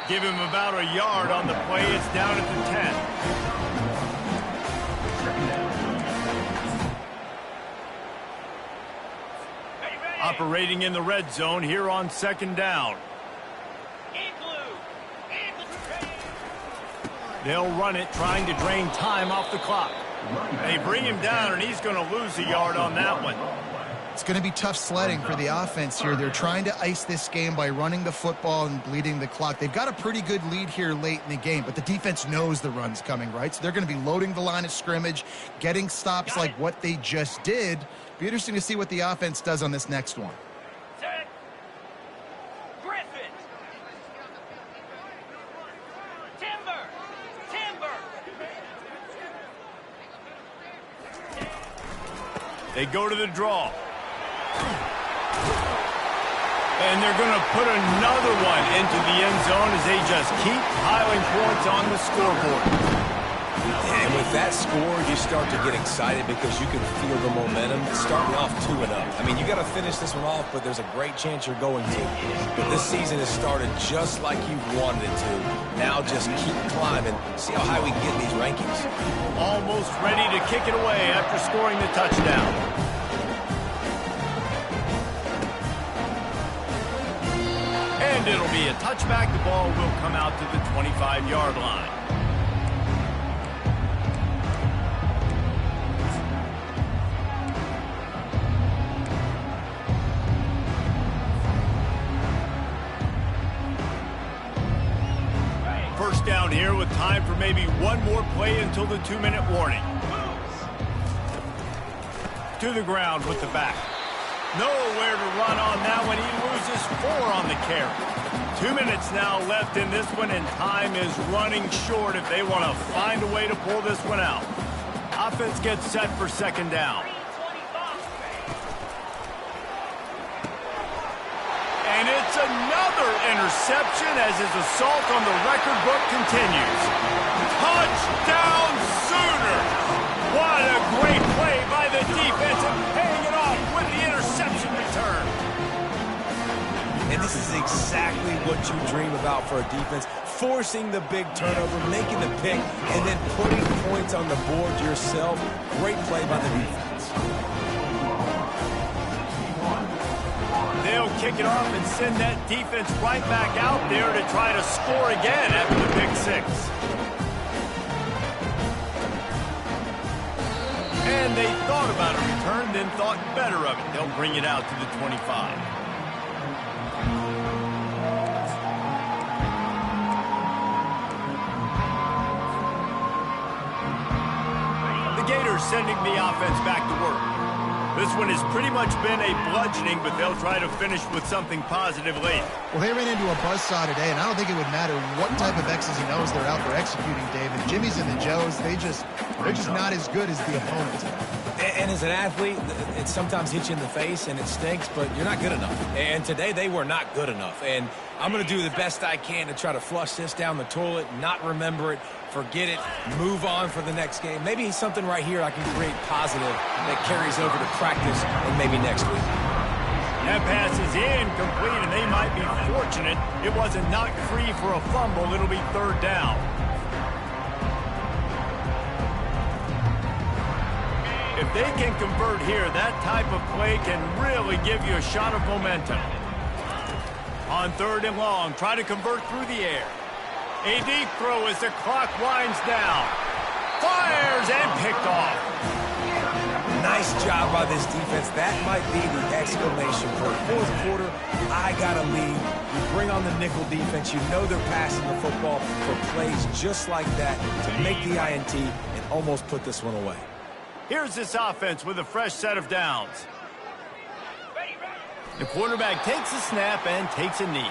[SPEAKER 1] Give him about a yard on the play. It's down at the 10. Operating in the red zone here on 2nd down. They'll run it, trying to drain time off the clock. They bring him down, and he's going to lose a yard on that one.
[SPEAKER 2] It's going to be tough sledding for the offense here. They're trying to ice this game by running the football and bleeding the clock. They've got a pretty good lead here late in the game, but the defense knows the run's coming, right? So they're going to be loading the line of scrimmage, getting stops like what they just did. Be interesting to see what the offense does on this next one.
[SPEAKER 1] They go to the draw. And they're going to put another one into the end zone as they just keep piling points on the scoreboard.
[SPEAKER 3] And with that score, you start to get excited because you can feel the momentum starting off 2-0. I mean, you got to finish this one off, but there's a great chance you're going to. But this season has started just like you've wanted it to. Now just keep climbing. See how high we can get in these rankings.
[SPEAKER 1] Almost ready to kick it away after scoring the touchdown. And it'll be a touchback. The ball will come out to the 25-yard line. First down here with time for maybe one more play until the 2-minute warning. To the ground with the back. Nowhere to run on that one. He loses 4 on the carry. 2 minutes now left in this one, and time is running short if they want to find a way to pull this one out. Offense gets set for 2nd down. And it's another interception as his assault on the record book continues. Touchdown Sooners! What a great play by the defense and paying it off with the interception return.
[SPEAKER 3] And this is exactly what you dream about for a defense. Forcing the big turnover, making the pick, and then putting points on the board yourself. Great play by the defense.
[SPEAKER 1] They'll kick it off and send that defense right back out there to try to score again after the pick six. And they thought about a return, then thought better of it. They'll bring it out to the 25. The Gators sending the offense back to work. This one has pretty much been a bludgeoning, but they'll try to finish with something positive late.
[SPEAKER 2] Well, they ran into a buzzsaw today, and I don't think it would matter what type of X's and O's they're out there executing, David. Jimmy's and the Joes, they're just not as good as the opponent.
[SPEAKER 3] And as an athlete, it sometimes hits you in the face and it stinks, but you're not good enough. And today they were not good enough. And I'm going to do the best I can to try to flush this down the toilet, not remember it, forget it, move on for the next game. Maybe something right here I can create positive that carries over to practice and maybe next week.
[SPEAKER 1] That pass is incomplete, and they might be fortunate it wasn't knocked free for a fumble. It'll be third down. If they can convert here, that type of play can really give you a shot of momentum. On third and long, try to convert through the air. A deep throw as the clock winds down. Fires and picked off.
[SPEAKER 3] Nice job by this defense. That might be the exclamation point. Fourth quarter, I got a lead. You bring on the nickel defense. You know they're passing the football for plays just like that to make the INT and almost put this one away.
[SPEAKER 1] Here's this offense with a fresh set of downs. The quarterback takes a snap and takes a knee.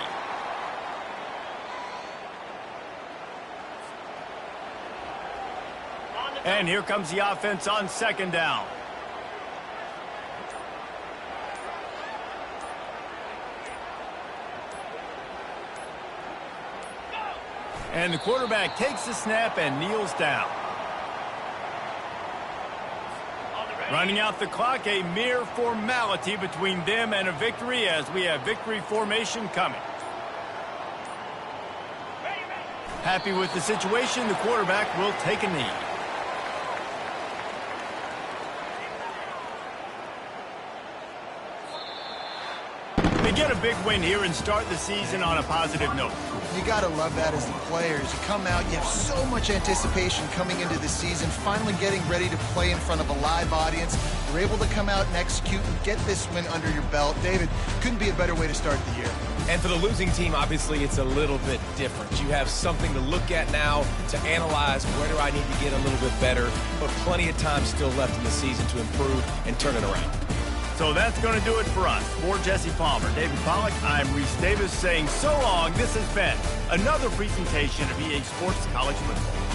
[SPEAKER 1] And here comes the offense on second down. And the quarterback takes the snap and kneels down. Running out the clock, a mere formality between them and a victory as we have victory formation coming. Happy with the situation, the quarterback will take a knee. They get a big win here and start the season on a positive note.
[SPEAKER 2] You got to love that as the players. You come out, you have so much anticipation coming into the season, finally getting ready to play in front of a live audience. You're able to come out and execute and get this win under your belt. David, couldn't be a better way to start the year.
[SPEAKER 3] And for the losing team, obviously, it's a little bit different. You have something to look at now to analyze where do I need to get a little bit better, but plenty of time still left in the season to improve and turn it around.
[SPEAKER 1] So that's going to do it for us. For Jesse Palmer, David Pollack, I'm Reese Davis saying so long. This has been another presentation of EA Sports College Football.